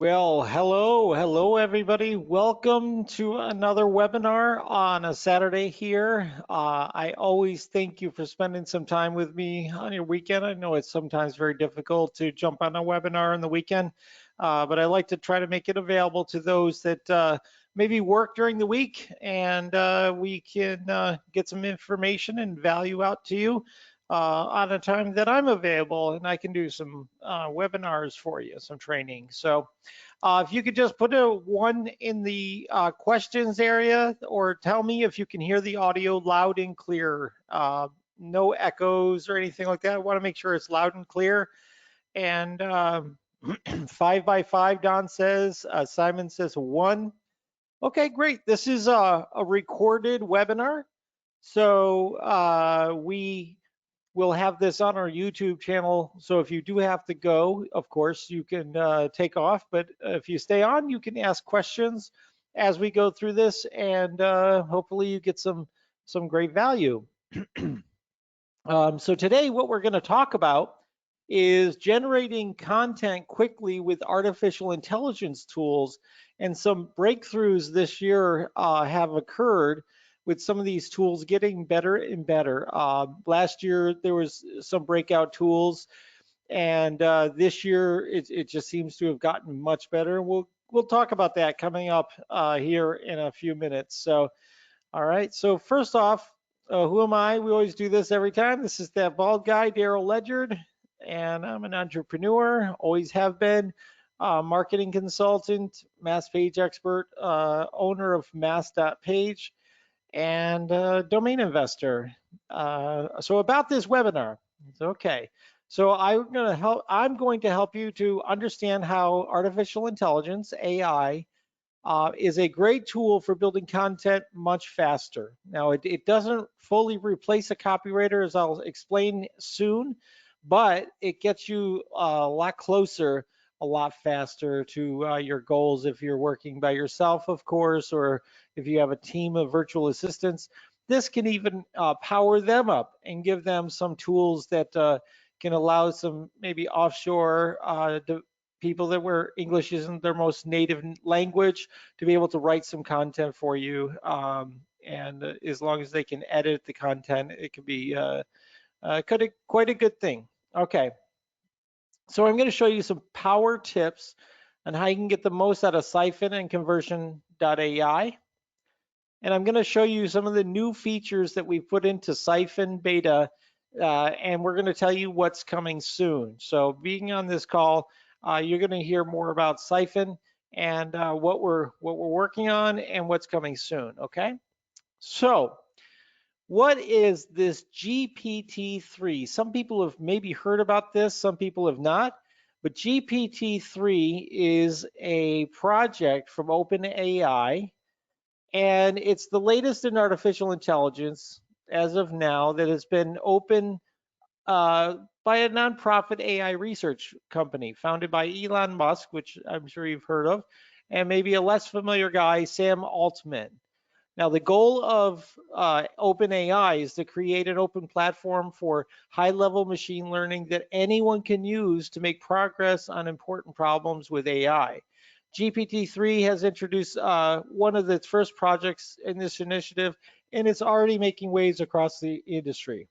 Well, hello everybody. Welcome to another webinar on a Saturday here. I always thank you for spending some time with me on your weekend. I know it's sometimes very difficult to jump on a webinar on the weekend, but I like to try to make it available to those that maybe work during the week, and we can get some information and value out to you on a time that I'm available, and I can do some webinars for you, some training. So if you could just put a 1 in the questions area, or tell me if you can hear the audio loud and clear. No echoes or anything like that. I want to make sure it's loud and clear. And 5 by 5, Don says. Simon says 1. Okay, great. This is a recorded webinar. So we'll have this on our YouTube channel. So if you do have to go, of course, you can take off. But if you stay on, you can ask questions as we go through this, and hopefully you get some great value. So today, what we're going to talk about is generating content quickly with artificial intelligence tools, and some breakthroughs this year have occurred with some of these tools getting better and better. Last year there was some breakout tools, and this year it just seems to have gotten much better. We'll talk about that coming up here in a few minutes. So, all right. So first off, who am I? We always do this every time. This is that bald guy, Daryl Ledyard, and I'm an entrepreneur. Always have been. Marketing consultant, mass page expert, owner of mass.page, and domain investor. So about this webinar, okay. So I'm going to help you to understand how artificial intelligence, AI, is a great tool for building content much faster. Now, it doesn't fully replace a copywriter, as I'll explain soon, but it gets you a lot closer, a lot faster to your goals if you're working by yourself, of course, or if you have a team of virtual assistants. This can even power them up and give them some tools that can allow some maybe offshore people that where English isn't their most native language to be able to write some content for you. And as long as they can edit the content, it can be quite a good thing. Okay, so I'm going to show you some power tips on how you can get the most out of Siphon and Conversion.ai. And I'm going to show you some of the new features that we've put into Siphon beta, and we're going to tell you what's coming soon. So being on this call, you're going to hear more about Siphon and what we're working on and what's coming soon. Okay, so what is this GPT-3? Some people have maybe heard about this, some people have not, but GPT-3 is a project from OpenAI, and it's the latest in artificial intelligence as of now that has been open by a nonprofit AI research company founded by Elon Musk, which I'm sure you've heard of, and maybe a less familiar guy, Sam Altman. Now, the goal of OpenAI is to create an open platform for high-level machine learning that anyone can use to make progress on important problems with AI. GPT-3 has introduced one of its first projects in this initiative, and it's already making waves across the industry.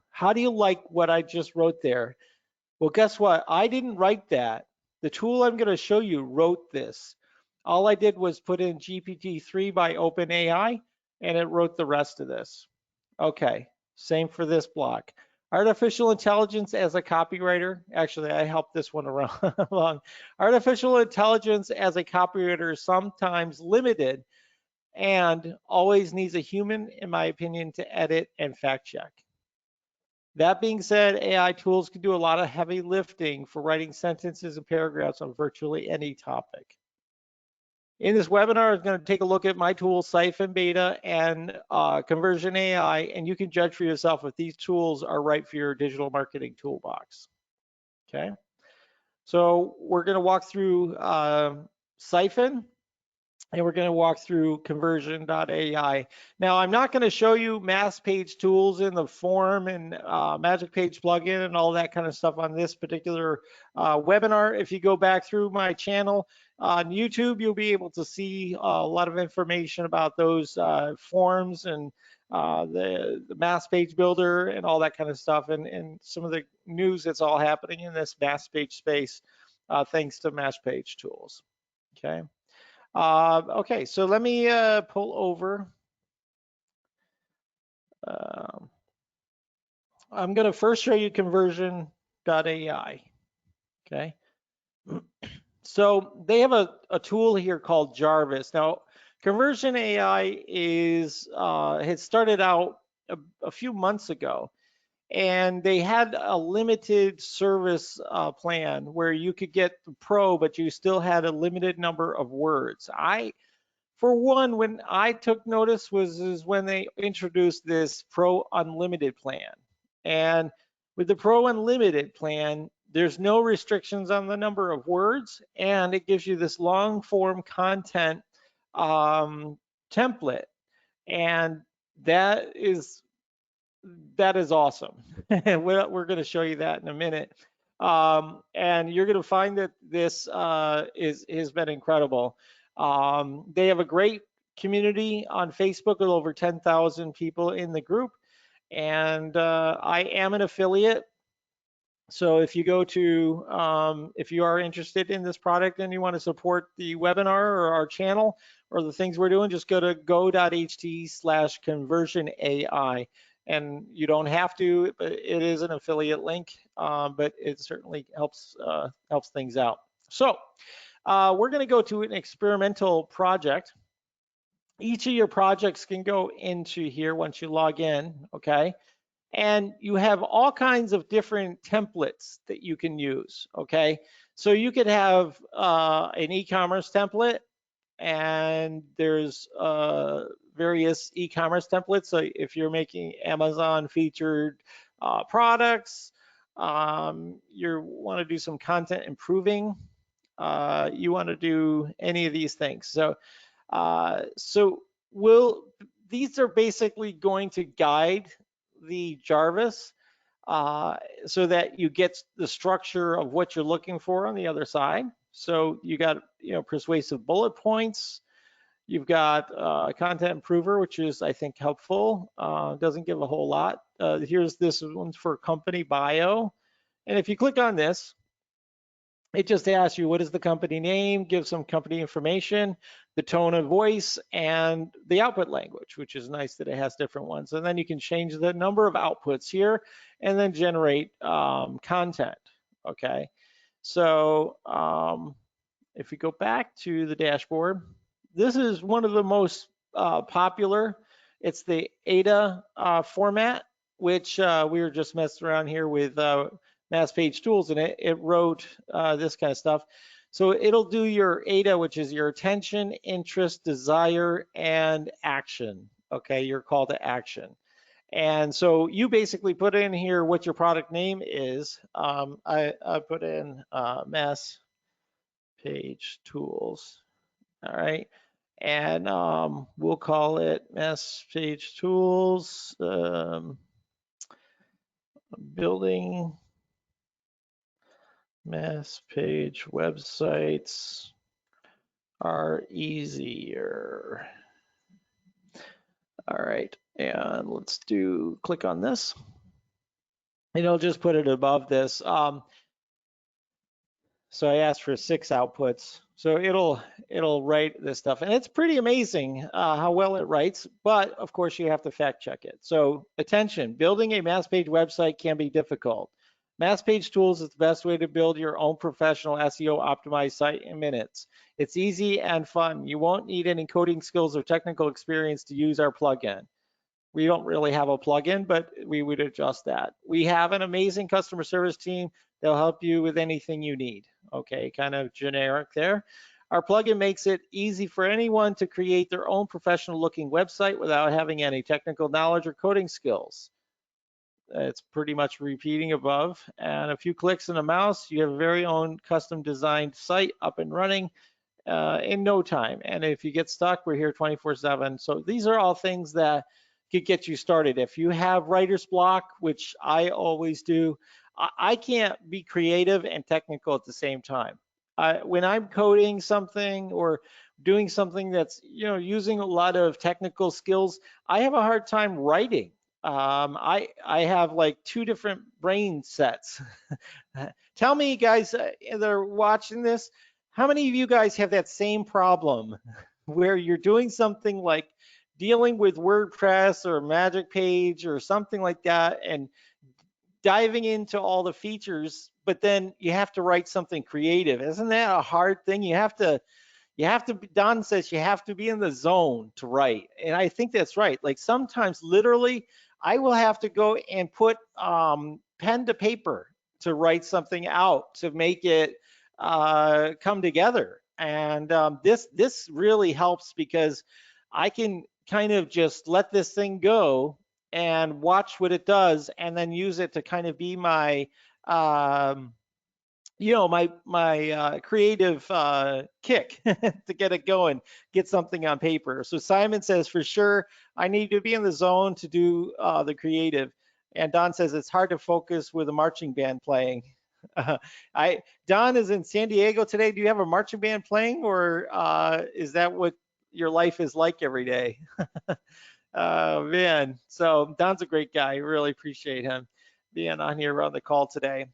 How do you like what I just wrote there? Well, guess what? I didn't write that. The tool I'm going to show you wrote this. All I did was put in GPT-3 by OpenAI, and it wrote the rest of this. Okay, same for this block. Artificial intelligence as a copywriter. Actually, I helped this one along. Artificial intelligence as a copywriter is sometimes limited and always needs a human, in my opinion, to edit and fact check. That being said, AI tools can do a lot of heavy lifting for writing sentences and paragraphs on virtually any topic. In this webinar, I'm going to take a look at my tools, Siphon Beta and ConversionAI, and you can judge for yourself if these tools are right for your digital marketing toolbox. Okay, so we're going to walk through Siphon. and we're going to walk through Conversion.ai. Now, I'm not going to show you mass page tools in the form and magic page plugin and all that kind of stuff on this particular webinar. If you go back through my channel on YouTube, you'll be able to see a lot of information about those forms and the mass page builder and all that kind of stuff, and some of the news that's all happening in this mass page space thanks to mass page tools. Okay. Okay, so let me pull over. I'm going to first show you Conversion.ai. Okay. So they have a tool here called Jarvis. Now, Conversion.ai is had started out a few months ago, and they had a limited service plan where you could get the Pro, but you still had a limited number of words. For one, when I took notice is when they introduced this Pro Unlimited plan. And with the Pro Unlimited plan, there's no restrictions on the number of words, and it gives you this long form content template. And that is awesome. We're going to show you that in a minute. And you're going to find that this has been incredible. They have a great community on Facebook with over 10,000 people in the group. And I am an affiliate. So if you go to, if you are interested in this product and you want to support the webinar or our channel or the things we're doing, just go to go.ht/conversionai. And you don't have to, but it is an affiliate link, but it certainly helps things out. So we're going to go to an experimental project. Each of your projects can go into here once you log in, okay? And you have all kinds of different templates that you can use, okay? So you could have an e-commerce template, and there's various e-commerce templates. So if you're making Amazon featured products, you want to do some content improving, you want to do any of these things. So these are basically going to guide the Jarvis so that you get the structure of what you're looking for on the other side. So you got, persuasive bullet points. You've got content improver, which is, I think, helpful. Doesn't give a whole lot. Here's this one's for company bio. And if you click on this, it just asks you, what is the company name, give some company information, the tone of voice, and the output language, which is nice that it has different ones. And then you can change the number of outputs here and then generate content, okay? So if we go back to the dashboard, this is one of the most popular. It's the AIDA format, which we were just messing around here with mass page tools, and it wrote this kind of stuff. So it'll do your AIDA, which is your attention, interest, desire, and action. Okay, your call to action. And so you basically put in here what your product name is. I put in mass page tools. All right, and we'll call it mass page tools building mass page websites are easier. All right, and let's click on this. And I'll just put it above this. So I asked for 6 outputs. So it'll write this stuff, and it's pretty amazing how well it writes, but of course you have to fact check it. So attention, building a mass page website can be difficult. Mass Page Tools is the best way to build your own professional SEO optimized site in minutes. It's easy and fun. You won't need any coding skills or technical experience to use our plugin. We don't really have a plugin, but we would adjust that. We have an amazing customer service team. They'll help you with anything you need. Okay, kind of generic there. Our plugin makes it easy for anyone to create their own professional looking website without having any technical knowledge or coding skills. It's pretty much repeating above, and a few clicks and a mouse, you have a very own custom designed site up and running. in no time. And if you get stuck, we're here 24/7. So these are all things that could get you started. If you have writer's block, which I always do, I can't be creative and technical at the same time. When I'm coding something or doing something that's using a lot of technical skills, I have a hard time writing. I have like two different brain sets. Tell me, guys that are watching this, how many of you guys have that same problem where you're doing something like dealing with WordPress or Magic Page or something like that and diving into all the features, but then you have to write something creative? Isn't that a hard thing? You have to, Don says you have to be in the zone to write. And I think that's right. Like sometimes literally I will have to go and put pen to paper to write something out to make it come together. And this really helps because I can kind of just let this thing go and watch what it does and then use it to kind of be my my creative kick to get it going, get something on paper. So Simon says, for sure, I need to be in the zone to do the creative. And Don says, it's hard to focus with a marching band playing. Don is in San Diego today. Do you have a marching band playing, or is that what your life is like every day? Oh, man. So Don's a great guy. I really appreciate him being on here on the call today.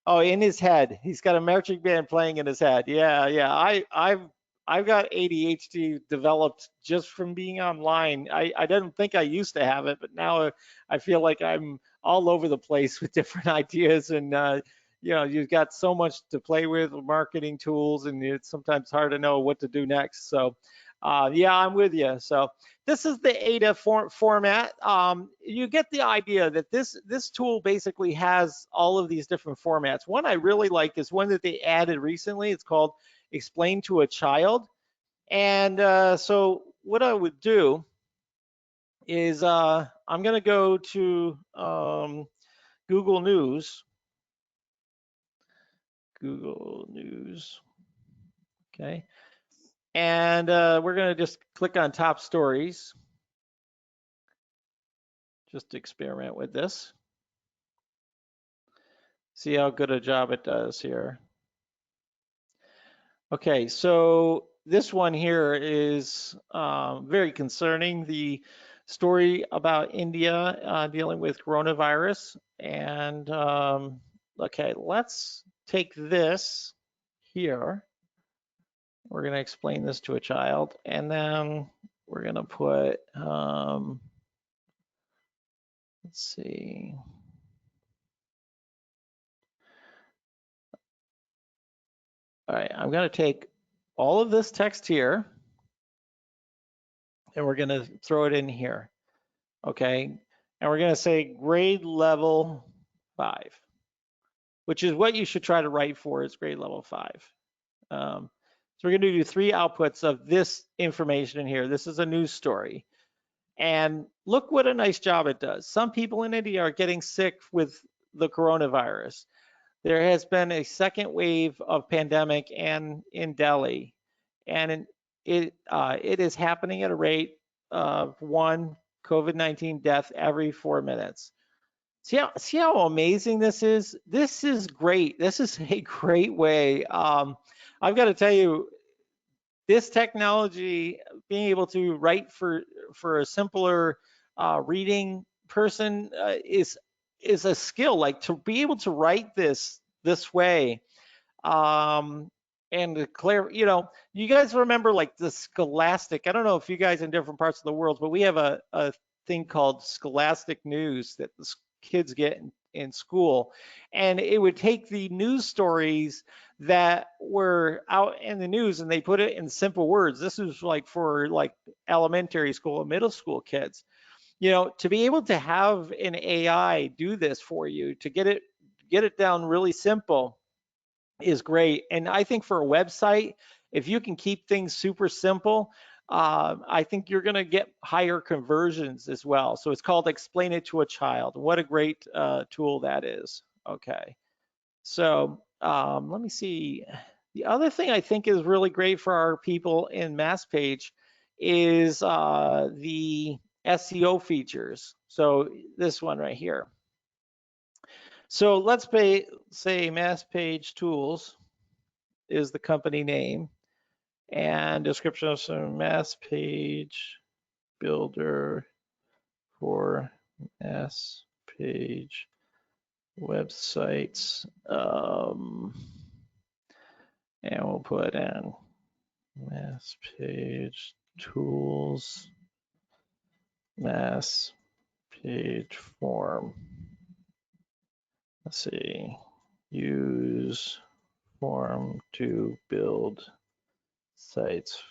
Oh, in his head. He's got a marching band playing in his head. Yeah, yeah. I've got ADHD developed just from being online. I didn't think I used to have it, but now I feel like I'm all over the place with different ideas, and you've got so much to play with marketing tools, and it's sometimes hard to know what to do next. So yeah, I'm with you. So this is the AIDA format. You get the idea that this tool basically has all of these different formats. One I really like is one that they added recently. It's called Explain to a Child. And so what I would do is I'm going to go to Google News. Google News. Okay. And we're going to just click on top stories. Just to experiment with this. See how good a job it does here. Okay, so this one here is very concerning. The story about India dealing with coronavirus. And okay, let's take this here. We're going to explain this to a child, and then we're going to put, let's see. All right, I'm going to take all of this text here, and we're going to throw it in here, okay? And we're going to say grade level 5, which is what you should try to write for, is grade level 5. So we're going to do 3 outputs of this information in here. This is a news story. And look what a nice job it does. Some people in India are getting sick with the coronavirus. There has been a second wave of pandemic and in Delhi, and it is happening at a rate of 1 COVID-19 death every 4 minutes. See how amazing this is? This is great. This is a great way. I've got to tell you, this technology, being able to write for a simpler reading person is a skill. Like to be able to write this way, and declare. You guys remember like the Scholastic? I don't know if you guys in different parts of the world, but we have a thing called Scholastic News that the kids get in school, and it would take the news stories that were out in the news and they put it in simple words. This is like for like elementary school and middle school kids. To be able to have an AI do this for you, to get it down really simple, is great. And I think for a website, if you can keep things super simple, I think you're going to get higher conversions as well. So it's called Explain It to a Child. What a great tool that is. Okay. So let me see. The other thing I think is really great for our people in MassPage is the SEO features. So this one right here. So let's say MassPage Tools is the company name, and description of some MassPage builder for MassPage websites. And we'll put in MassPage Tools, MassPage Form. Let's see, use form to build sites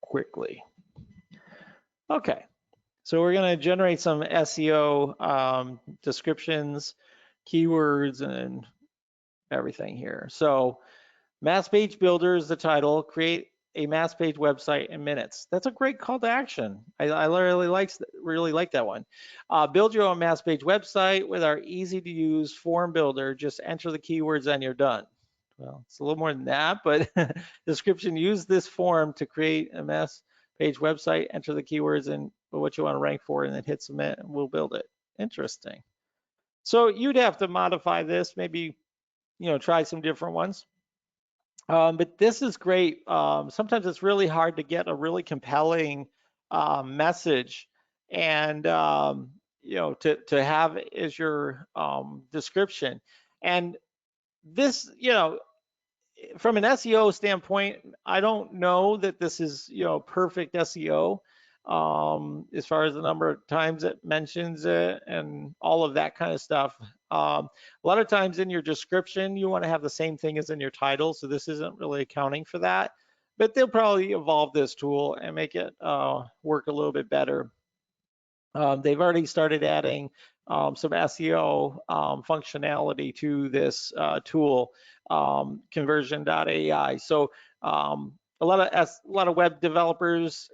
quickly. Okay, so we're going to generate some SEO descriptions, keywords, and everything here. So MassPage Builder is the title. Create a MassPage website in minutes. That's a great call to action. I really like that one. Build your own MassPage website with our easy to use form builder. Just enter the keywords and you're done. Well, it's a little more than that, but description, use this form to create a MassPage website, enter the keywords and what you want to rank for, and then hit submit and we'll build it. Interesting. So you'd have to modify this, maybe, try some different ones. But this is great. Sometimes it's really hard to get a really compelling message and, to have as your description. And this, from an SEO standpoint, I don't know that this is, perfect SEO as far as the number of times it mentions it and all of that kind of stuff. A lot of times in your description, you want to have the same thing as in your title, so this isn't really accounting for that. But they'll probably evolve this tool and make it work a little bit better. They've already started adding some SEO functionality to this tool, Conversion.ai. So a lot of web developers,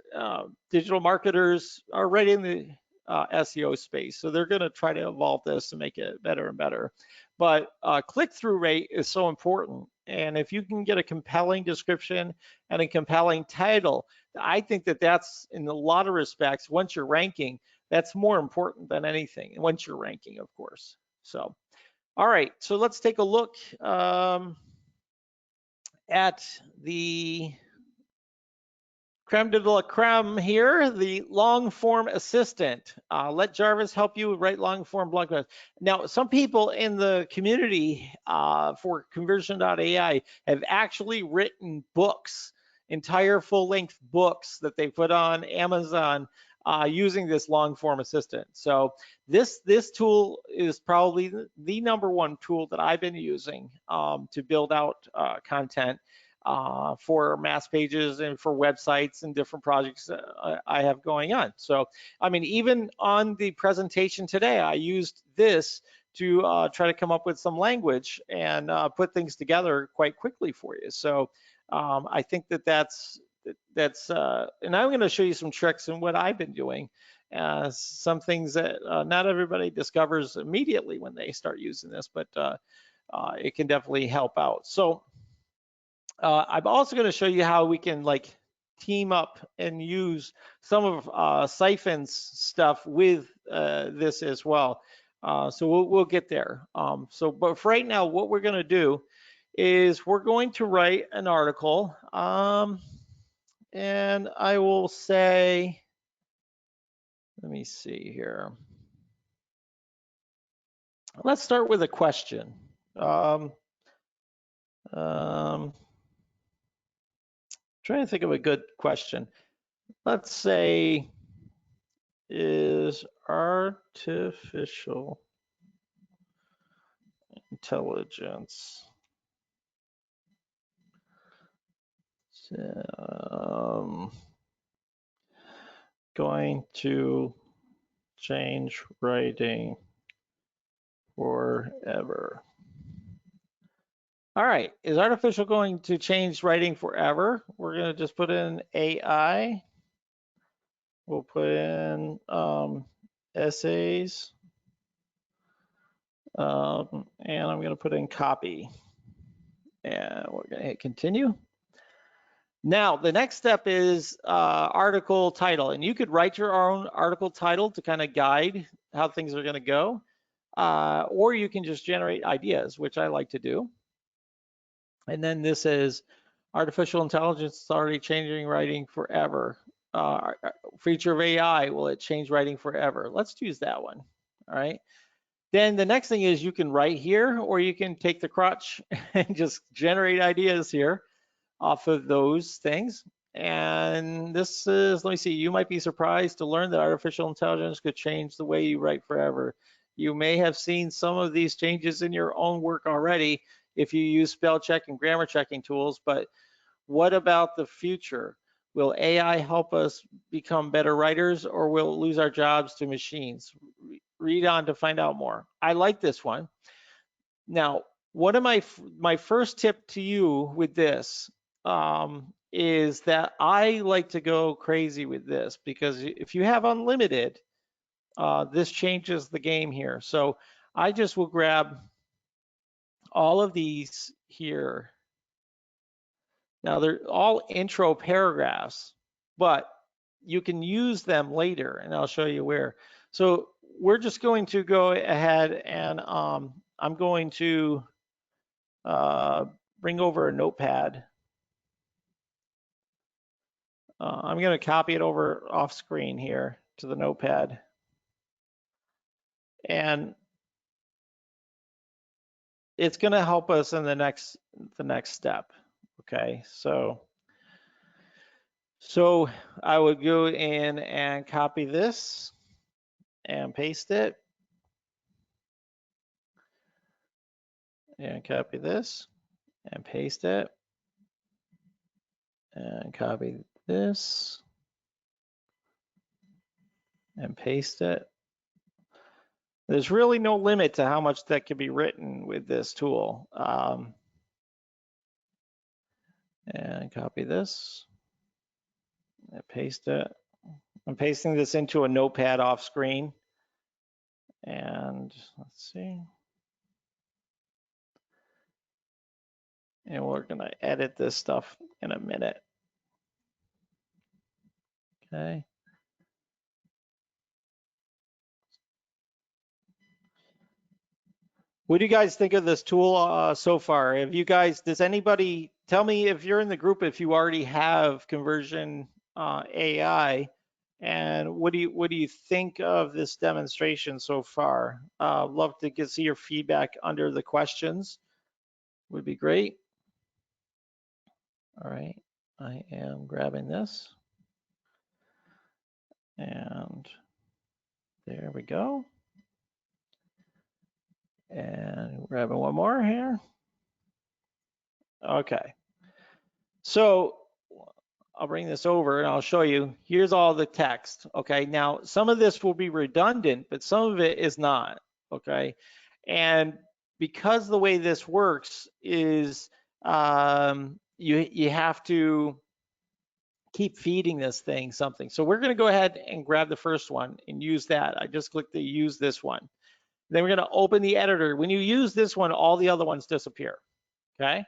digital marketers are right in the SEO space. So they're going to try to evolve this to make it better and better. But click-through rate is so important. And if you can get a compelling description and a compelling title, I think that that's, in a lot of respects, once you're ranking, that's more important than anything, once you're ranking, of course. So, all right, so let's take a look at the creme de la creme here, the long form assistant. Let Jarvis help you write long form blog posts. Now, some people in the community for Conversion.ai have actually written books, entire full-length books that they put on Amazon using this long form assistant. So this tool is probably the #1 tool that I've been using to build out content for MassPages and for websites and different projects I have going on. So, I mean, even on the presentation today, I used this to try to come up with some language and put things together quite quickly for you. So I think that's and I'm going to show you some tricks in what I've been doing. Some things that not everybody discovers immediately when they start using this, but it can definitely help out. So I'm also going to show you how we can team up and use some of Siphon's stuff with this as well. So we'll get there. But for right now, what we're going to do is we're going to write an article. And I will say, let me see here. Let's start with a question. Trying to think of a good question. Let's say, is artificial intelligence going to change writing forever? All right, is artificial going to change writing forever? We're going to just put in AI. We'll put in essays. And I'm going to put in copy. And we're going to hit continue. Now, the next step is article title, and you could write your own article title to kind of guide how things are going to go, or you can just generate ideas, which I like to do. And then this is artificial intelligence is already changing writing forever. Feature of AI, will it change writing forever? Let's use that one, all right? Then the next thing is you can write here, or you can take the crutch and just generate ideas here off of those things. And this is, let me see, you might be surprised to learn that artificial intelligence could change the way you write forever. You may have seen some of these changes in your own work already if you use spell check and grammar checking tools, but what about the future? Will AI help us become better writers, or will it lose our jobs to machines? Read on to find out more. I like this one. Now, one of my first tip to you with this is that I like to go crazy with this, because if you have unlimited, this changes the game here. So I just will grab all of these here. Now they're all intro paragraphs, but you can use them later, and I'll show you where. So we're just going to go ahead and I'm going to bring over a notepad. I'm going to copy it over off screen here to the notepad. And it's going to help us in the next step. Okay, so I would go in and copy this and paste it, and copy this and paste it, and copy this and paste it. There's really no limit to how much that can be written with this tool. And copy this and paste it. I'm pasting this into a notepad off screen. And let's see. And we're gonna edit this stuff in a minute. Okay. What do you guys think of this tool so far? Have you guys, does anybody, tell me if you're in the group, if you already have Conversion AI, and what do you think of this demonstration so far? Love to see your feedback under the questions. Would be great. All right, I am grabbing this. And there we go. And grabbing one more here. Okay. So I'll bring this over and I'll show you. Here's all the text. Okay. Now, some of this will be redundant, but some of it is not. Okay. And because the way this works is you have to keep feeding this thing something. So we're going to go ahead and grab the first one and use that. I just clicked to use this one. Then we're going to open the editor. When you use this one, all the other ones disappear. Okay.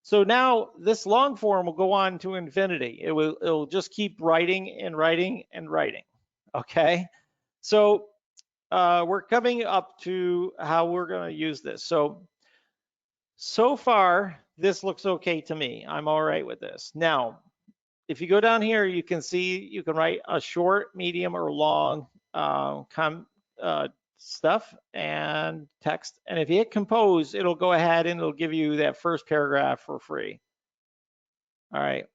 So now this long form will go on to infinity. It'll just keep writing and writing and writing. Okay. So we're coming up to how we're going to use this. So far, this looks okay to me. I'm all right with this. Now, if you go down here, you can see you can write a short, medium, or long stuff and text. And if you hit compose, it'll go ahead and it'll give you that first paragraph for free. All right.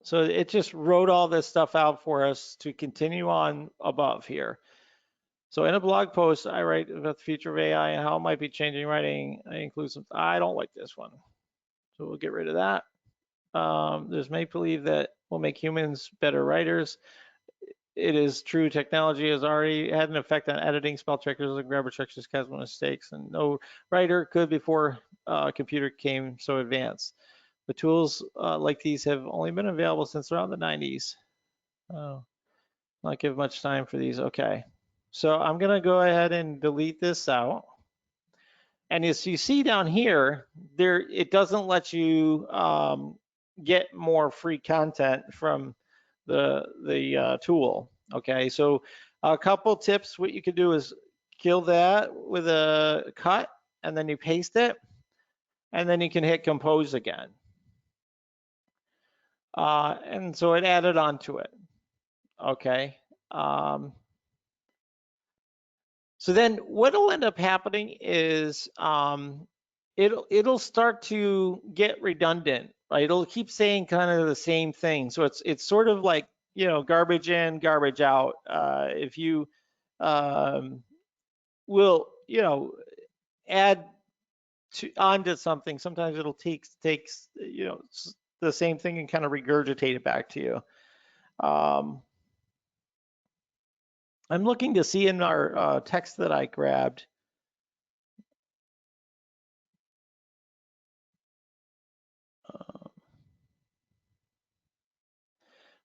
So it just wrote all this stuff out for us to continue on above here. So in a blog post, I write about the future of AI and how it might be changing writing. I include some, I don't like this one. So we'll get rid of that. There's make believe that will make humans better writers. It is true, technology has already had an effect on editing, spell checkers and grammar checkers, casual mistakes, and no writer could before a computer came so advanced. The tools like these have only been available since around the 90s. Oh, not give much time for these. Okay, so I'm gonna go ahead and delete this out. And as you see down here, there it doesn't let you get more free content from the tool. Okay, so a couple tips. What you could do is kill that with a cut, and then you paste it, and then you can hit compose again. And so it added onto it. Okay. So then what'll end up happening is it'll start to get redundant, right? It'll keep saying kind of the same thing. So it's sort of like, garbage in, garbage out. If you will, add onto something, sometimes it'll takes the same thing and kind of regurgitate it back to you. I'm looking to see in our text that I grabbed.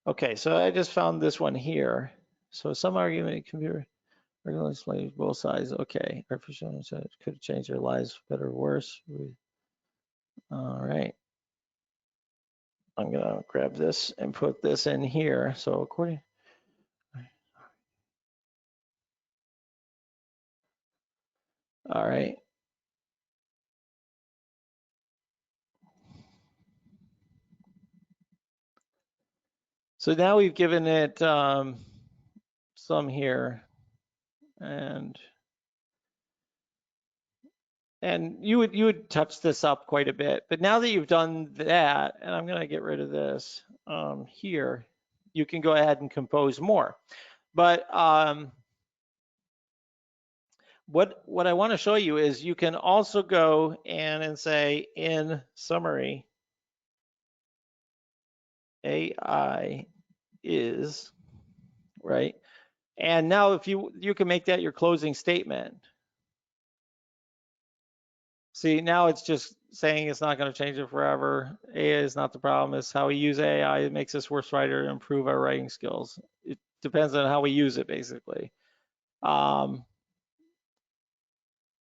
Okay, so I just found this one here. So some argument computer regularly explains both sides. Okay, artificial intelligence could change their lives better or worse. All right. I'm gonna grab this and put this in here. So according. All right. So now we've given it some here, and you would touch this up quite a bit. But now that you've done that, and I'm gonna get rid of this here, you can go ahead and compose more. But what I want to show you is you can also go and say in summary, AI is, right? And now if you can make that your closing statement. See, now it's just saying it's not going to change it forever. AI is not the problem. It's how we use AI. It makes us worse writer, improve our writing skills. It depends on how we use it, basically.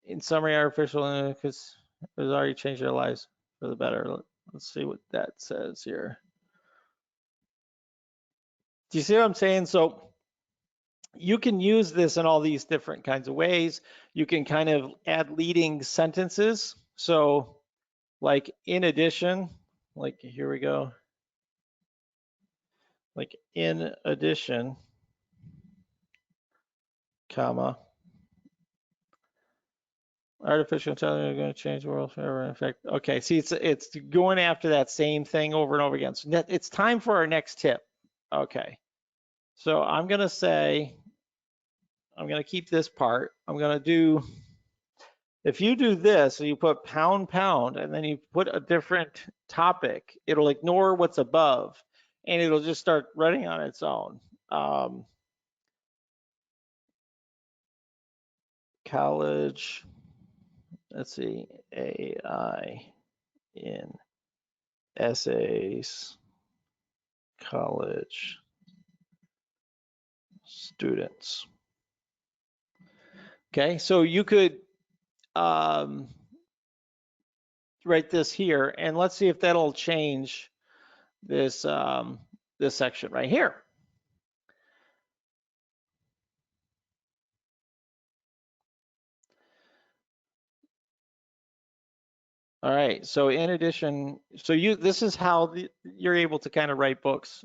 In summary, artificial because it's already changed their lives for the better. Let's see what that says here. Do you see what I'm saying? So you can use this in all these different kinds of ways. You can kind of add leading sentences. So like in addition, like here we go. Like in addition, comma, artificial intelligence is going to change the world forever. In fact, okay, see, it's going after that same thing over and over again. So it's time for our next tip. Okay, so I'm going to say, I'm going to keep this part. I'm going to do, if you do this, so you put pound, pound, and then you put a different topic, it'll ignore what's above, and it'll just start running on its own. College, let's see, AI in essays, college students. Okay, so you could write this here, and let's see if that'll change this this section right here. All right, so in addition, so this is how you're able to kind of write books.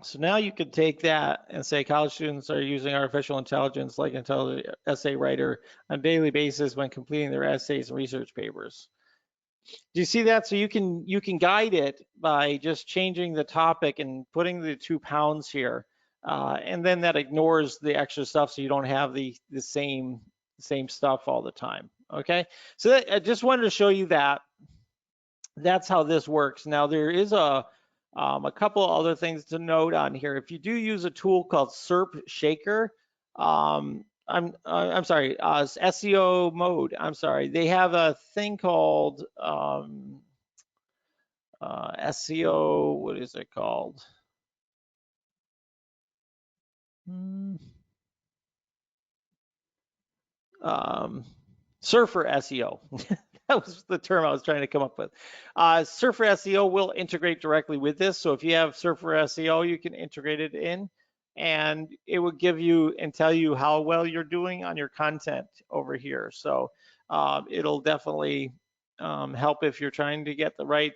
So now you could take that and say college students are using artificial intelligence like intelligent essay writer on a daily basis when completing their essays and research papers. Do you see that? So you can guide it by just changing the topic and putting the 2 pounds here, and then that ignores the extra stuff, so you don't have the same stuff all the time. Okay, so I just wanted to show you that. That's how this works. Now there is a couple other things to note on here. If you do use a tool called SERP Shaker, I'm sorry, SEO mode. I'm sorry, they have a thing called SEO. What is it called? Surfer SEO. That was the term I was trying to come up with. Surfer SEO will integrate directly with this. So if you have Surfer SEO, you can integrate it in, and it will give you and tell you how well you're doing on your content over here. So it'll definitely help if you're trying to get the right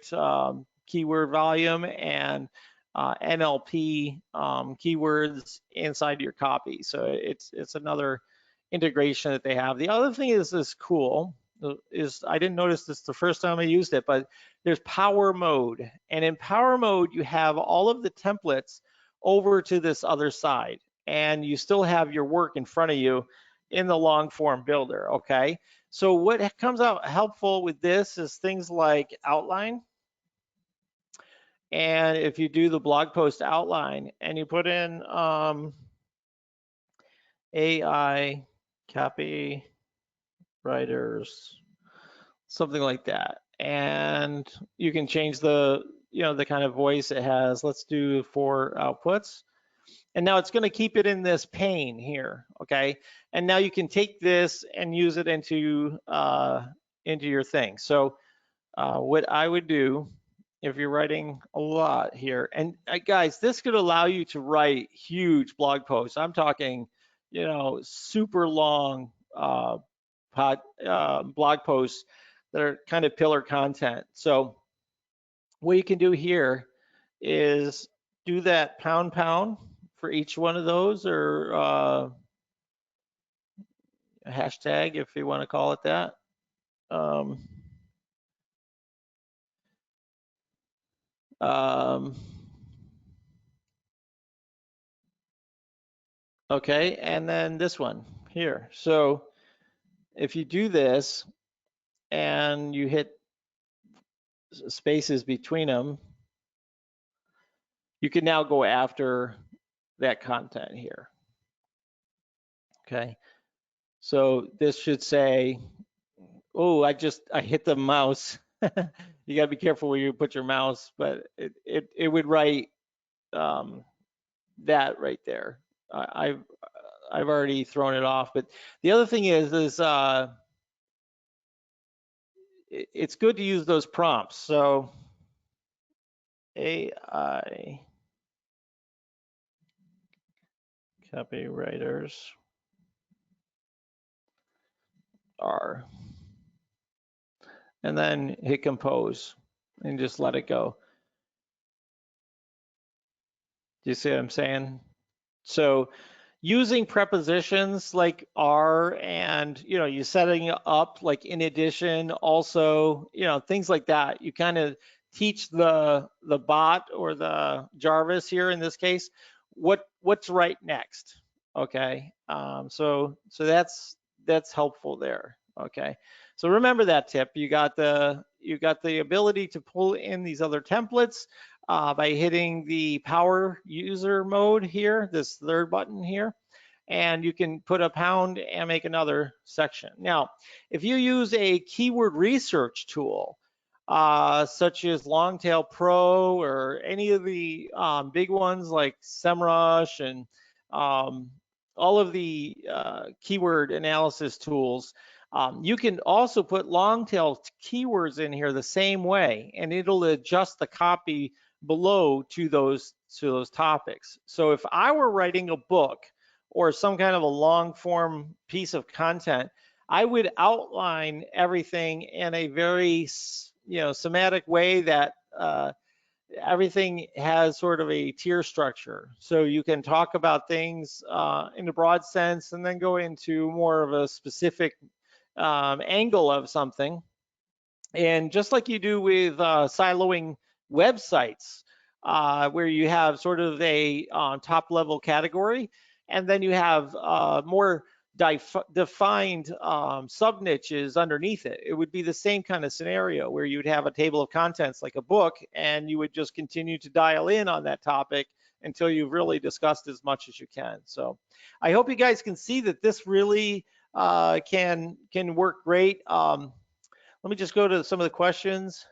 keyword volume and NLP keywords inside your copy. So it's another integration that they have. The other thing is cool is I didn't notice this the first time I used it, but there's power mode, and in power mode you have all of the templates over to this other side, and you still have your work in front of you in the long form builder. Okay, so what comes out helpful with this is things like outline. And if you do the blog post outline and you put in AI copywriters, something like that, and you can change the the kind of voice it has. Let's do 4 outputs, and now it's going to keep it in this pane here. Okay, and now you can take this and use it into your thing. So what I would do if you're writing a lot here, and guys, this could allow you to write huge blog posts. I'm talking, super long blog posts that are kind of pillar content. So what you can do here is do that pound for each one of those, or a hashtag if you want to call it that. Okay, and then this one here. So if you do this and you hit spaces between them, you can now go after that content here. Okay, so this should say, oh, I hit the mouse. You gotta be careful where you put your mouse, but it would write that right there. I've already thrown it off, but the other thing is it's good to use those prompts. So AI copywriters are, and then hit compose and just let it go. Do you see what I'm saying? So using prepositions like are, and you setting up like in addition, also, things like that. You kind of teach the bot or the Jarvis here in this case what's right next. Okay, so that's helpful there. Okay, so remember that tip. You got the ability to pull in these other templates by hitting the power user mode here, this third button here, and you can put a pound and make another section. Now, if you use a keyword research tool, such as Longtail Pro or any of the big ones like SEMrush and all of the keyword analysis tools, you can also put long tail keywords in here the same way, and it'll adjust the copy below to those topics. So if I were writing a book or some kind of a long form piece of content, I would outline everything in a very semantic way that everything has sort of a tier structure. So you can talk about things in a broad sense and then go into more of a specific angle of something. And just like you do with siloing websites, where you have sort of a top level category, and then you have more defined sub niches underneath it. It would be the same kind of scenario where you would have a table of contents like a book, and you would just continue to dial in on that topic until you've really discussed as much as you can. So I hope you guys can see that this really can work great. Let me just go to some of the questions.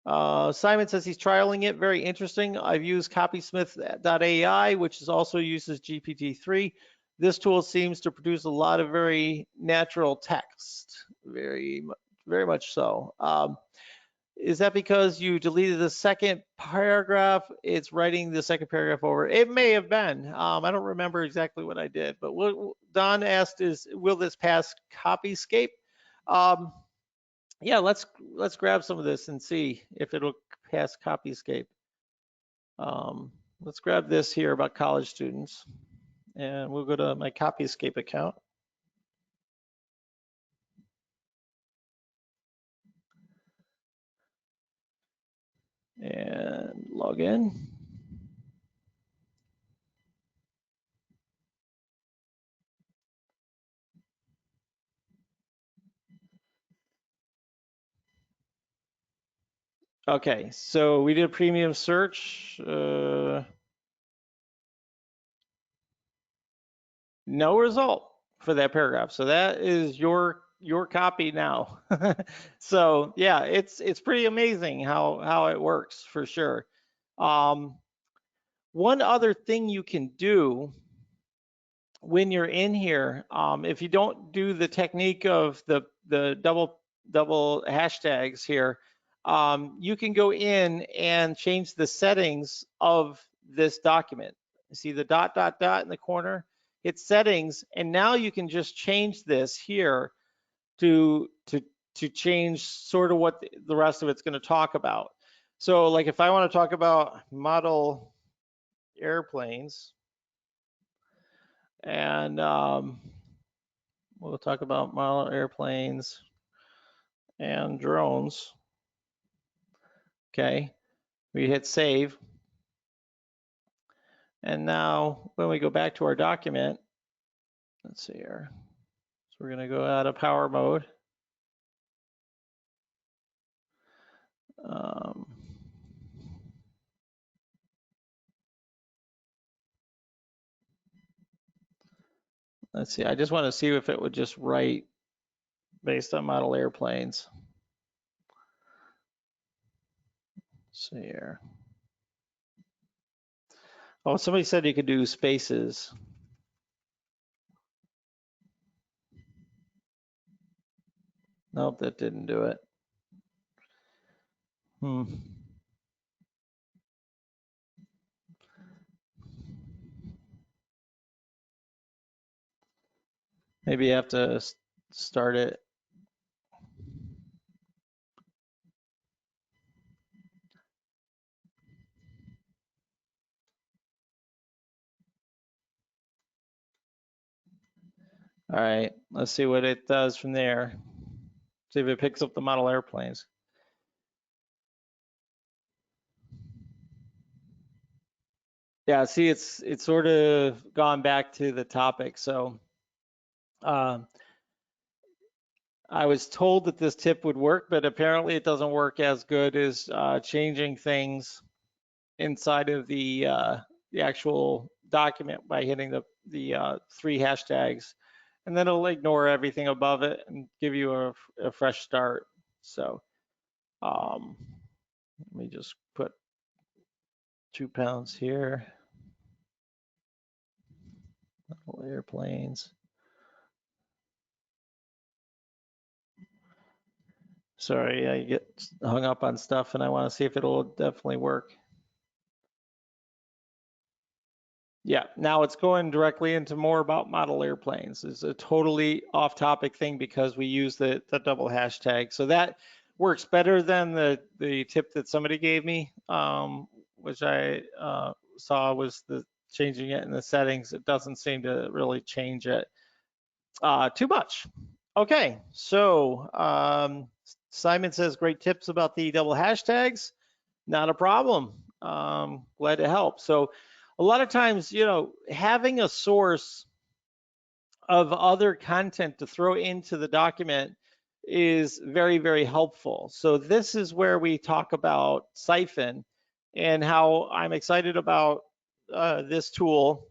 Simon says he's trialing it. Very interesting. I've used copysmith.ai, which is also uses GPT-3. this tool seems to produce a lot of very natural text, very much so. Is that because you deleted the second paragraph? It's writing the second paragraph over. It may have been. I don't remember exactly what I did, but what Don asked is, will this pass Copyscape? Yeah, let's grab some of this and see if it'll pass Copyscape. Let's grab this here about college students, and we'll go to my Copyscape account. And log in. Okay, so we did a premium search. No result for that paragraph. So that is your copy now. So yeah, it's pretty amazing how it works for sure. One other thing you can do when you're in here, if you don't do the technique of the double hashtags here, you can go in and change the settings of this document. See the dot in the corner? Hit settings, and now you can just change this here to change sort of what the rest of it's going to talk about. So like if I want to talk about model airplanes, and we'll talk about model airplanes and drones. Okay, we hit save. And now when we go back to our document, let's see here. So we're gonna go out of power mode. Let's see, I just want to see if it would just write based on model airplanes. Let's see here. Oh, somebody said you could do spaces. Nope, that didn't do it. Maybe you have to start it. All right, let's see what it does from there. See if it picks up the model airplanes. Yeah, see, it's sort of gone back to the topic. So I was told that this tip would work, but apparently it doesn't work as good as changing things inside of the actual document by hitting the 3 hashtags, and then it'll ignore everything above it and give you a fresh start. So let me just put 2 pounds here. Airplanes. Sorry, I get hung up on stuff and I want to see if it'll definitely work. Yeah, now it's going directly into more about model airplanes. It's a totally off-topic thing because we use the double hashtag. So that works better than the tip that somebody gave me, which I saw was the changing it in the settings. It doesn't seem to really change it too much. Okay, so Simon says great tips about the double hashtags. Not a problem. Glad to help. So a lot of times, you know, having a source of other content to throw into the document is very, very helpful. So this is where we talk about Siphon and how I'm excited about this tool.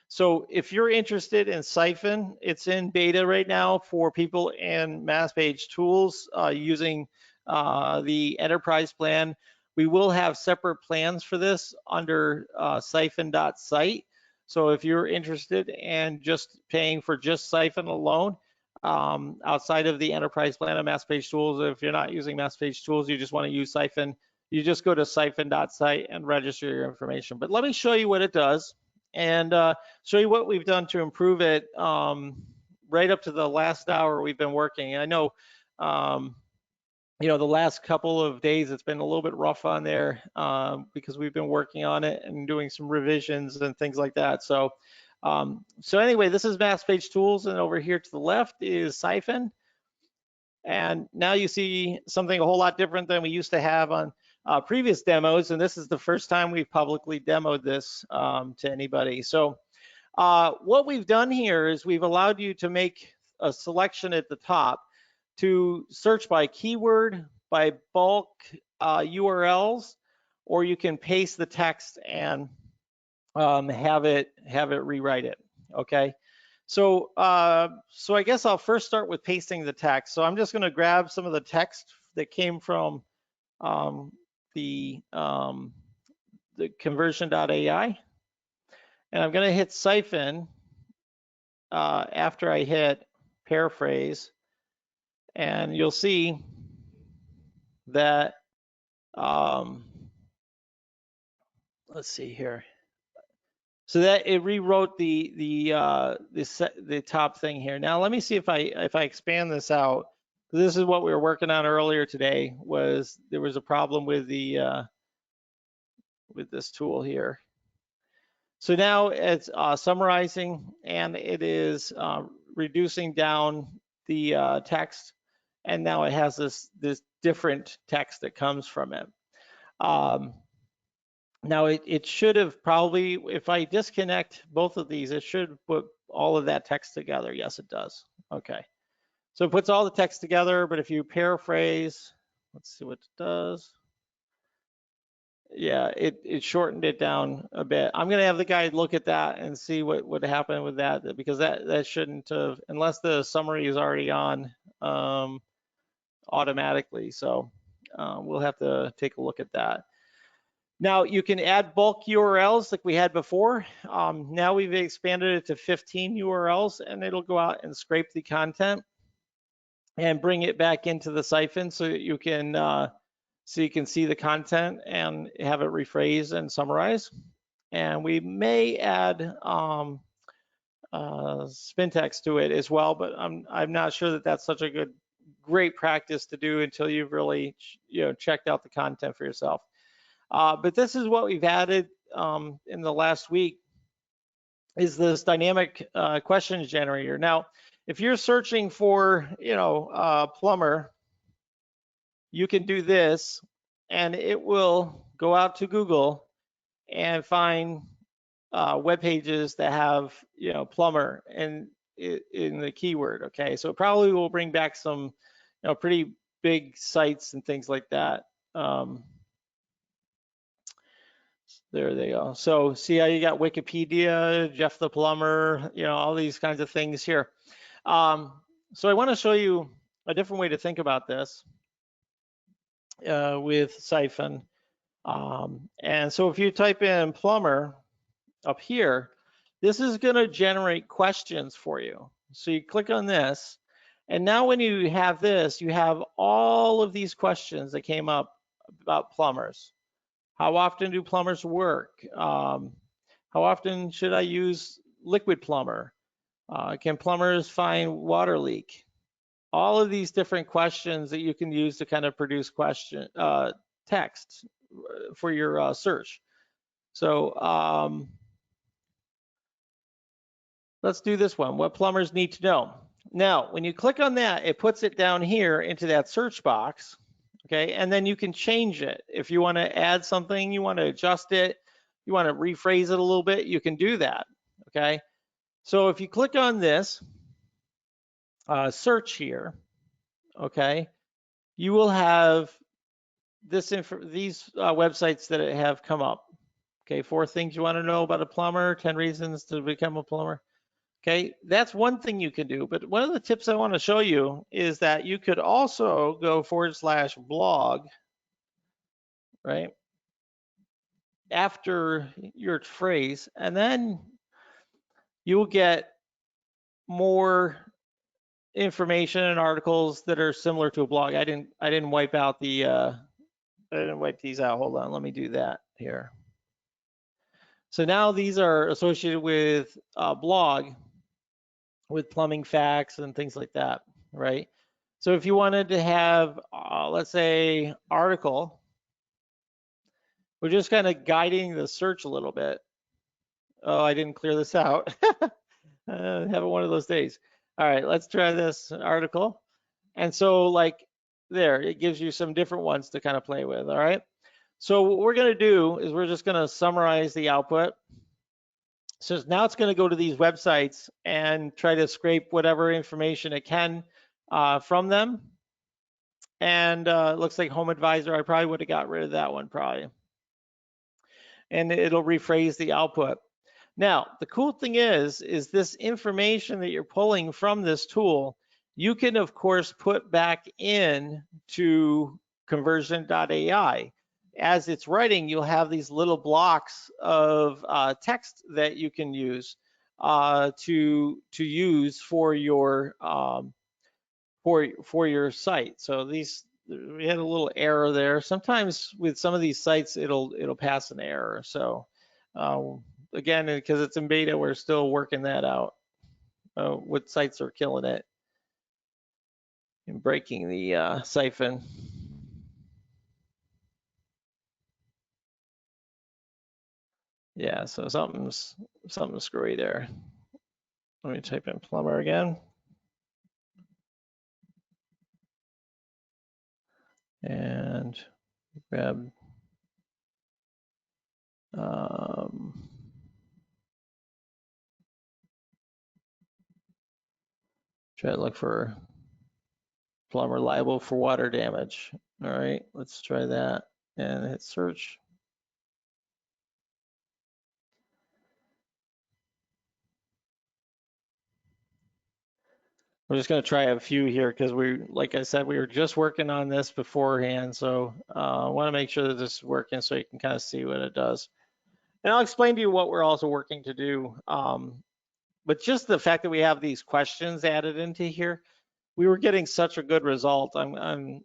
So if you're interested in Siphon, it's in beta right now for people in mass page tools using the enterprise plan. We will have separate plans for this under siphon.site. So if you're interested in just paying for just Siphon alone, outside of the enterprise plan of Mass Page Tools, if you're not using Mass Page Tools, you just want to use Siphon, you just go to siphon.site and register your information. But let me show you what it does and show you what we've done to improve it right up to the last hour we've been working. I know, the last couple of days it's been a little bit rough on there because we've been working on it and doing some revisions and things like that. So anyway, this is Mass Page Tools, and over here to the left is Siphon. And now you see something a whole lot different than we used to have on previous demos, and this is the first time we've publicly demoed this to anybody. So what we've done here is we've allowed you to make a selection at the top to search by keyword, by bulk URLs, or you can paste the text and have it rewrite it. Okay. So I guess I'll first start with pasting the text. So I'm just going to grab some of the text that came from the Conversion.ai, and I'm going to hit Siphon after I hit paraphrase, and you'll see that let's see here. So that it rewrote the top thing here. Now let me see if I expand this out. This is what we were working on earlier today. There was a problem with the with this tool here. So now it's summarizing, and it is reducing down the text, and now it has this different text that comes from it. Now it should have probably, if I disconnect both of these, it should put all of that text together. Yes, it does. Okay. So it puts all the text together, but if you paraphrase, let's see what it does. Yeah, it shortened it down a bit. I'm gonna have the guy look at that and see what would happen with that, because that shouldn't have, unless the summary is already on automatically. So we'll have to take a look at that. Now you can add bulk URLs like we had before. Now we've expanded it to 15 URLs, and it'll go out and scrape the content and bring it back into the Siphon so that you can see the content and have it rephrase and summarize. And we may add spin text to it as well, but I'm not sure that that's such a great practice to do until you've really checked out the content for yourself. But this is what we've added in the last week, is this dynamic questions generator. Now, if you're searching for, plumber, you can do this, and it will go out to Google and find web pages that have, plumber in the keyword. Okay, so it probably will bring back some, pretty big sites and things like that. There they go. So see how you got Wikipedia, Jeff the Plumber, all these kinds of things here. So I want to show you a different way to think about this with Siphon. And so if you type in plumber up here, this is going to generate questions for you. So you click on this, and now when you have this, you have all of these questions that came up about plumbers. How often do plumbers work? How often should I use liquid plumber? Can plumbers find water leak? All of these different questions that you can use to kind of produce text for your search. So let's do this one. What plumbers need to know. Now, when you click on that, it puts it down here into that search box. Okay, and then you can change it. If you want to add something, you want to adjust it, you want to rephrase it a little bit, you can do that. Okay, so if you click on this search here, okay, you will have these websites that have come up. Okay, 4 things you want to know about a plumber, 10 reasons to become a plumber. Okay, that's one thing you can do, but one of the tips I want to show you is that you could also go /blog, right, after your phrase, and then you will get more information and articles that are similar to a blog. I didn't wipe out the I didn't wipe these out. Hold on, let me do that here. So now these are associated with a blog, with plumbing facts and things like that, right? So if you wanted to have, let's say, article, we're just kind of guiding the search a little bit. Oh, I didn't clear this out. Having one of those days. All right, let's try this article. And so like there, it gives you some different ones to kind of play with, all right? So what we're gonna do is we're just gonna summarize the output. So now it's gonna go to these websites and try to scrape whatever information it can from them. And it looks like Home Advisor, I probably would have got rid of that one probably. And it'll rephrase the output. Now, the cool thing is this information that you're pulling from this tool, you can of course put back in to Conversion.ai. As it's writing, you'll have these little blocks of text that you can use to use for your site. So we had a little error there. Sometimes with some of these sites, it'll pass an error. So again, because it's in beta, we're still working that out. What sites are killing it and breaking the Siphon. Yeah, so something's screwy there. Let me type in plumber again. And grab try to look for plumber liable for water damage. All right, let's try that and hit search. We're just going to try a few here because like I said, we were just working on this beforehand. So I want to make sure that this is working so you can kind of see what it does. And I'll explain to you what we're also working to do. But just the fact that we have these questions added into here, we were getting such a good result. I'm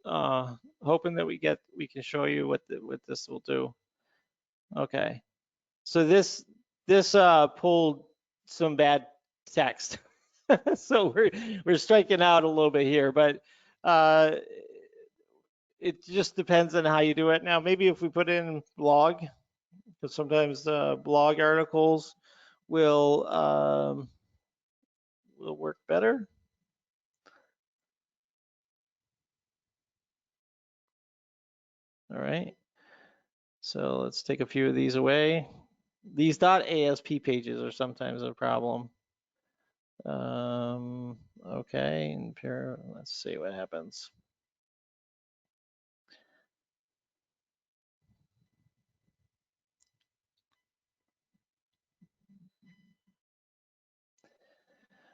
hoping that we can show you what this will do. Okay, so this pulled some bad text. So we're striking out a little bit here, but it just depends on how you do it. Now, maybe if we put in blog, because sometimes blog articles will work better. All right. So let's take a few of these away. These .asp pages are sometimes a problem. Okay, and let's see what happens.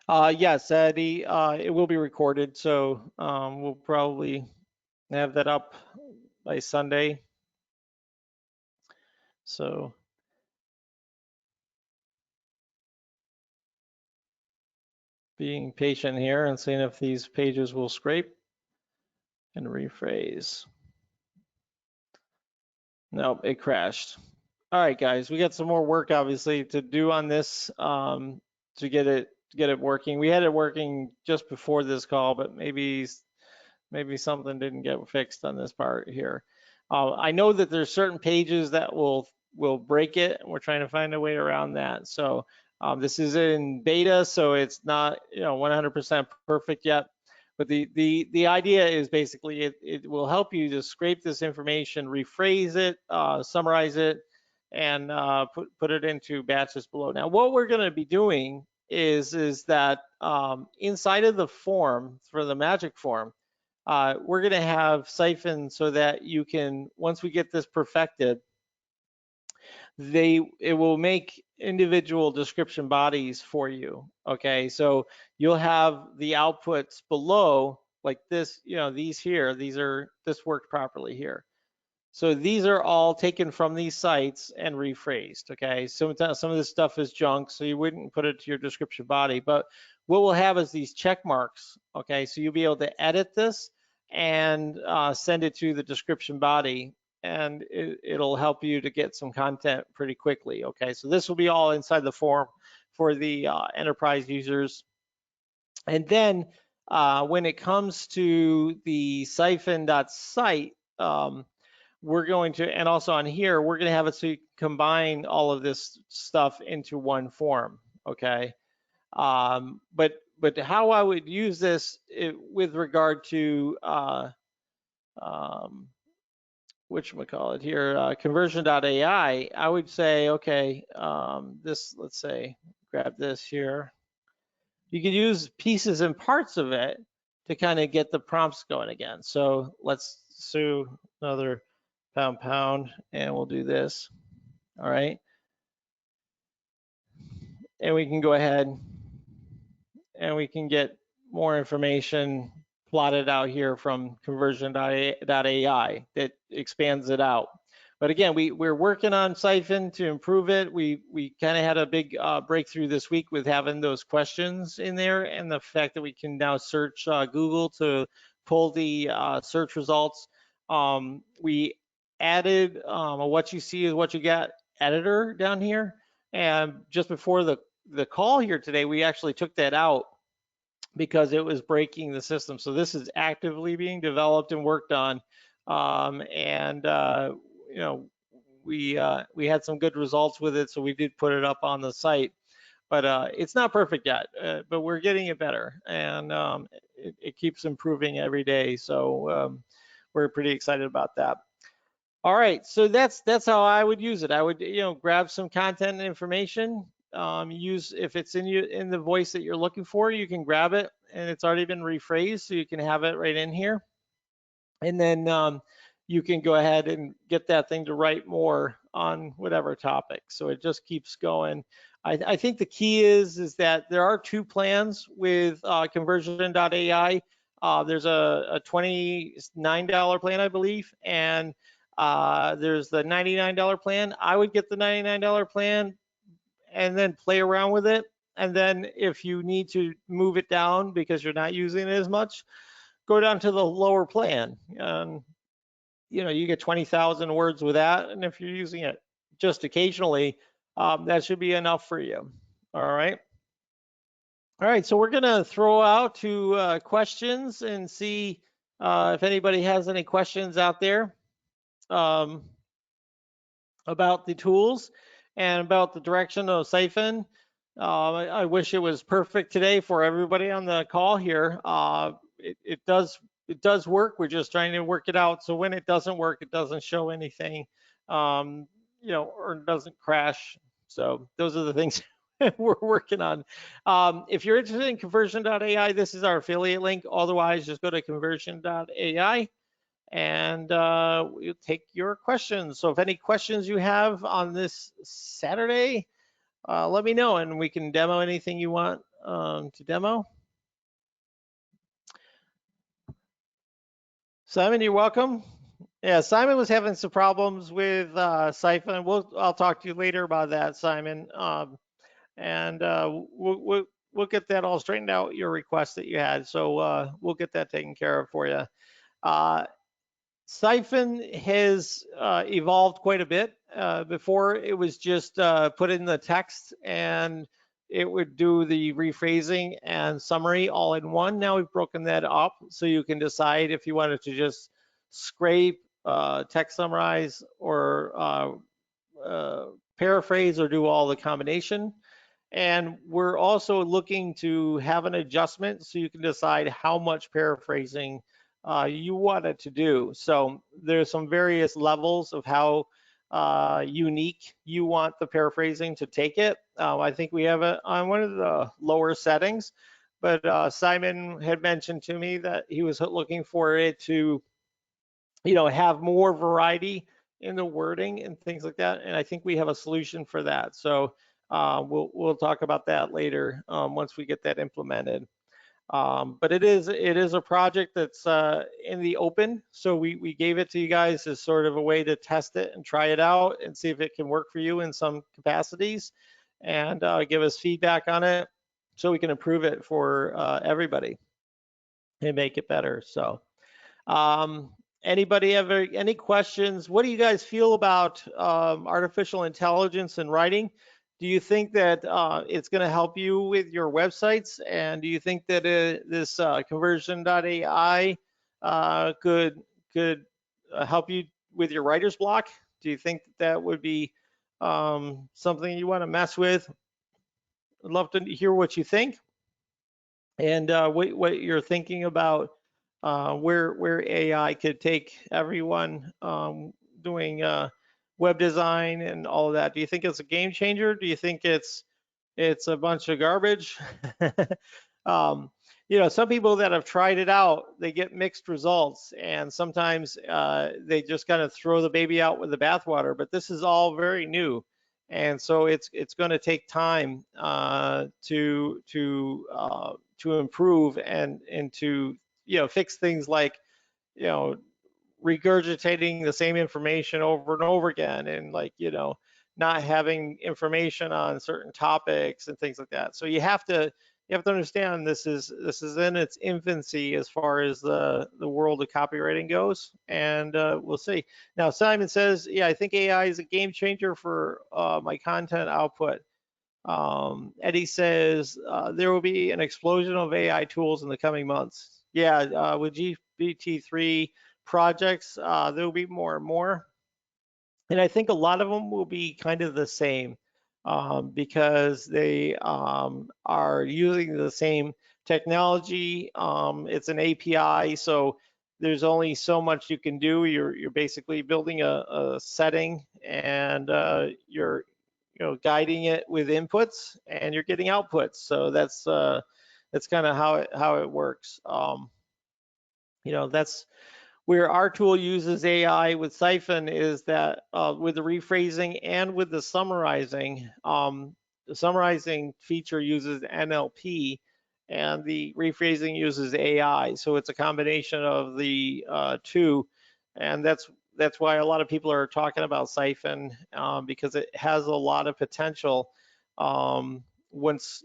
Yes, Eddie, it will be recorded, so we'll probably have that up by Sunday. So being patient here and seeing if these pages will scrape and rephrase. Nope, it crashed. All right, guys, we got some more work obviously to do on this to get it working. We had it working just before this call, but maybe something didn't get fixed on this part here. I know that there's certain pages that will break it, and we're trying to find a way around that. So this is in beta, so it's not 100% perfect yet. But the idea is basically it will help you to scrape this information, rephrase it, summarize it, and put it into batches below. Now, what we're going to be doing is that inside of the form for the magic form, we're going to have Siphon so that you can, once we get this perfected, it will make individual description bodies for you. Okay, so you'll have the outputs below like this. These here, this worked properly here. So these are all taken from these sites and rephrased, okay? So some of this stuff is junk, so you wouldn't put it to your description body, but what we'll have is these check marks, okay? So you'll be able to edit this and send it to the description body, and it'll help you to get some content pretty quickly, okay? So this will be all inside the form for the enterprise users. And then when it comes to the Siphon.site, we're going to, and also on here, we're going to have it so you combine all of this stuff into one form, okay? But how I would use this with regard to whatchamacallit here, Conversion.ai, I would say, okay, this, let's say, grab this here. You can use pieces and parts of it to kind of get the prompts going again. So let's do another pound, and we'll do this. All right. And we can go ahead and we can get more information plotted out here from Conversion.ai that expands it out. But again, we're working on Siphon to improve it. We kind of had a big breakthrough this week with having those questions in there, and the fact that we can now search Google to pull the search results. We added a what you see is what you get editor down here, and just before the call here today, we actually took that out because it was breaking the system. So this is actively being developed and worked on, you know, we had some good results with it, so we did put it up on the site. But it's not perfect yet, but we're getting it better, and it keeps improving every day. So we're pretty excited about that. All right, so that's how I would use it. I would, grab some content and information. Use, if it's in the voice that you're looking for, you can grab it, and it's already been rephrased, so you can have it right in here. And then you can go ahead and get that thing to write more on whatever topic. So it just keeps going. I think the key is that there are two plans with Conversion.ai. There's a $29 plan, I believe, and there's the $99 plan. I would get the $99 plan and then play around with it. And then if you need to move it down because you're not using it as much, go down to the lower plan. You get 20,000 words with that. And if you're using it just occasionally, that should be enough for you. All right. All right. So we're going to throw out to questions and see if anybody has any questions out there about the tools and about the direction of Siphon. I wish it was perfect today for everybody on the call here. It does work. We're just trying to work it out. So when it doesn't work, it doesn't show anything, or it doesn't crash. So those are the things we're working on. If you're interested in Conversion.ai, this is our affiliate link. Otherwise, just go to Conversion.ai. and we'll take your questions. So if any questions you have on this Saturday, let me know and we can demo anything you want to demo. Simon, you're welcome. Yeah, Simon was having some problems with Siphon. I'll talk to you later about that, Simon. And we'll get that all straightened out, your request that you had. So we'll get that taken care of for you. Siphon has evolved quite a bit. Before it was just put in the text and it would do the rephrasing and summary all in one. Now we've broken that up so you can decide if you wanted to just scrape, text summarize, or paraphrase, or do all the combination. And we're also looking to have an adjustment so you can decide how much paraphrasing you want it to do. So there's some various levels of how unique you want the paraphrasing to take it. I think we have it on one of the lower settings, but Simon had mentioned to me that he was looking for it to, have more variety in the wording and things like that. And I think we have a solution for that. So we'll talk about that later once we get that implemented. But it is a project that's in the open, so we gave it to you guys as sort of a way to test it and try it out and see if it can work for you in some capacities, and give us feedback on it so we can improve it for everybody and make it better. So anybody ever any questions? What do you guys feel about artificial intelligence in writing? Do you think that it's going to help you with your websites? And do you think that this Conversion.ai could help you with your writer's block? Do you think that would be something you want to mess with? I'd love to hear what you think, and what you're thinking about where AI could take everyone doing web design and all of that. Do you think it's a game changer? Do you think it's a bunch of garbage? um, some people that have tried it out, they get mixed results, and sometimes they just kind of throw the baby out with the bathwater. But this is all very new, and so it's going to take time to improve and to fix things like regurgitating the same information over and over again, and not having information on certain topics and things like that. So you have to understand this is in its infancy as far as the world of copywriting goes, and we'll see. Now Simon says, yeah, I think AI is a game changer for my content output. Eddie says there will be an explosion of AI tools in the coming months. Yeah, with GPT-3 projects, there will be more and more. And I think a lot of them will be kind of the same because they are using the same technology. It's an API, so there's only so much you can do. You're basically building a setting, and you're guiding it with inputs, and you're getting outputs. So that's kind of how it works. That's where our tool uses AI with Siphon, is that with the rephrasing and with the summarizing feature uses NLP, and the rephrasing uses AI. So it's a combination of the two, and that's why a lot of people are talking about Siphon, because it has a lot of potential once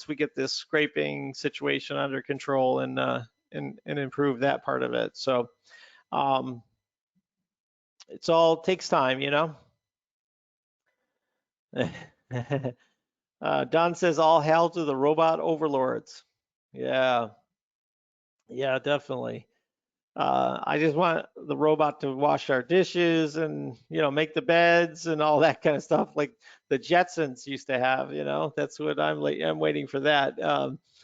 we get this scraping situation under control and improve that part of it. So it's all takes time, Don says all hail to the robot overlords. Yeah, definitely. I just want the robot to wash our dishes and make the beds and all that kind of stuff like the Jetsons used to have. That's what I'm waiting for that.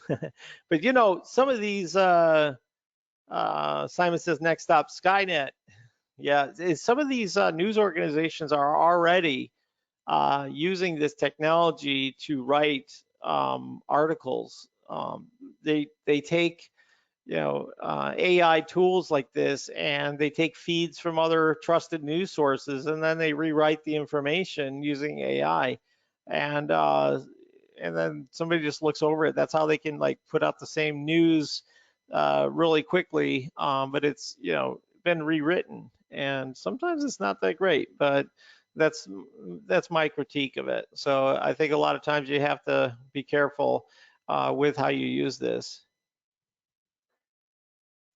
But some of these Simon says next stop Skynet. Yeah, some of these news organizations are already using this technology to write articles. They take AI tools like this, and they take feeds from other trusted news sources, and then they rewrite the information using AI, and then somebody just looks over it. That's how they can put out the same news really quickly, but it's been rewritten, and sometimes it's not that great, but that's my critique of it. So I think a lot of times you have to be careful with how you use this.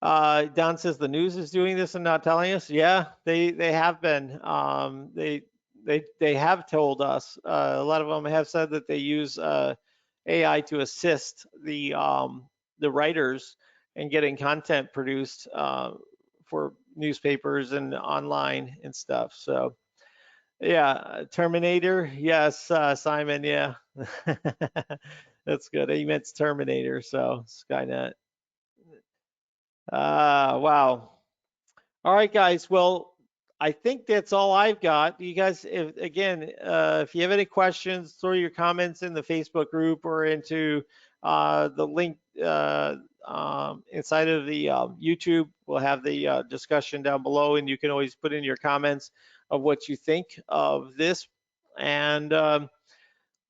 Don says the news is doing this and not telling us. Yeah, they have been. They have told us. A lot of them have said that they use AI to assist the writers in getting content produced for newspapers and online and stuff. So yeah, Terminator. Yes, Simon. Yeah, that's good. He meant Terminator. So Skynet. Wow. All right, guys. Well, I think that's all I've got. You guys, if you have any questions, throw your comments in the Facebook group or into the link inside of the YouTube. We'll have the discussion down below, and you can always put in your comments of what you think of this. And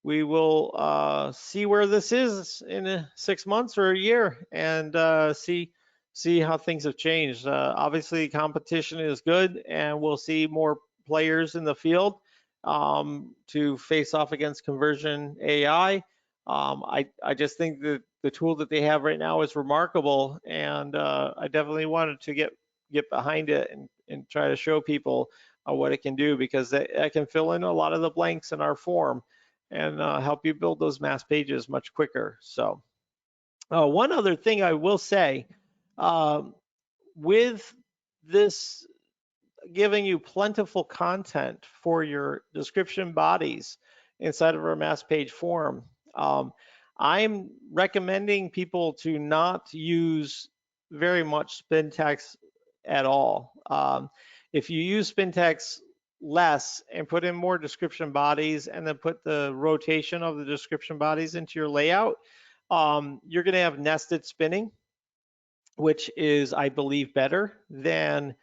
we will see where this is in 6 months or a year, and see how things have changed. Obviously, competition is good, and we'll see more players in the field to face off against Conversion AI. I just think that the tool that they have right now is remarkable, and I definitely wanted to get behind it and try to show people what it can do, because that can fill in a lot of the blanks in our form and help you build those mass pages much quicker. So one other thing I will say, with this giving you plentiful content for your description bodies inside of our mass page form, I'm recommending people to not use very much spin text at all. If you use spin text less and put in more description bodies, and then put the rotation of the description bodies into your layout, you're going to have nested spinning, which is, I believe, better than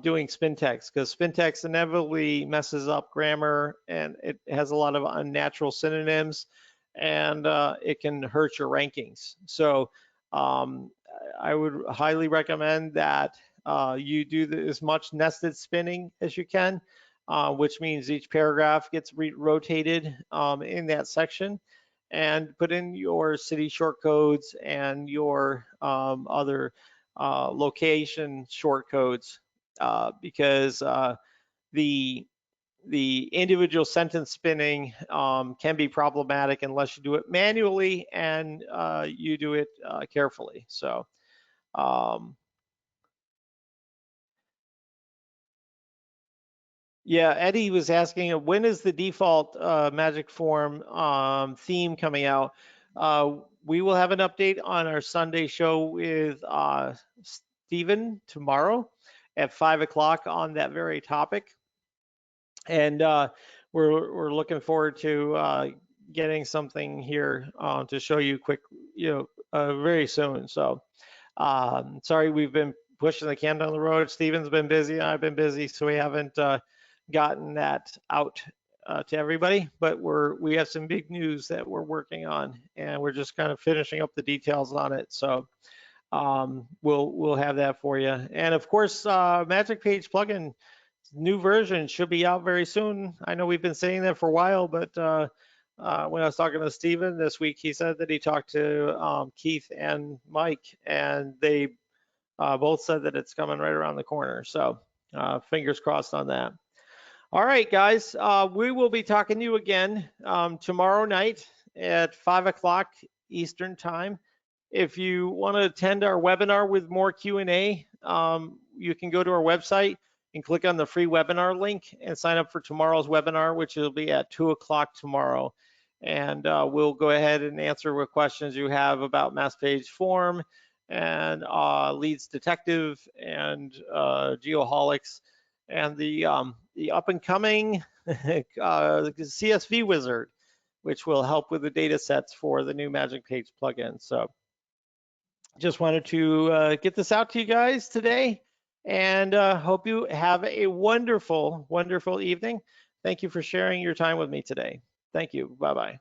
doing spin text, because spin text inevitably messes up grammar, and it has a lot of unnatural synonyms, and it can hurt your rankings. So I would highly recommend that you do as much nested spinning as you can, which means each paragraph gets rotated in that section, and put in your city short codes and your other location short codes, because the individual sentence spinning can be problematic unless you do it manually and you do it carefully. So yeah, Eddie was asking, when is the default Magic Form theme coming out? We will have an update on our Sunday show with Stephen tomorrow at 5 o'clock on that very topic. And we're looking forward to getting something here to show you very soon. So sorry, we've been pushing the can down the road. Stephen's been busy, I've been busy, so we haven't gotten that out to everybody, but we have some big news that we're working on, and we're just kind of finishing up the details on it. So we'll have that for you. And of course, Magic Page plugin new version should be out very soon. I know we've been saying that for a while, but when I was talking to Stephen this week, he said that he talked to Keith and Mike, and they both said that it's coming right around the corner. So fingers crossed on that. All right, guys, we will be talking to you again tomorrow night at 5 o'clock Eastern time. If you want to attend our webinar with more Q&A, you can go to our website and click on the free webinar link and sign up for tomorrow's webinar, which will be at 2 o'clock tomorrow. And we'll go ahead and answer what questions you have about mass page form and leads detective and geoholics, and the up and coming CSV wizard, which will help with the data sets for the new Magic Page plugin. So just wanted to get this out to you guys today, and hope you have a wonderful, wonderful evening. Thank you for sharing your time with me today. Thank you. Bye-bye.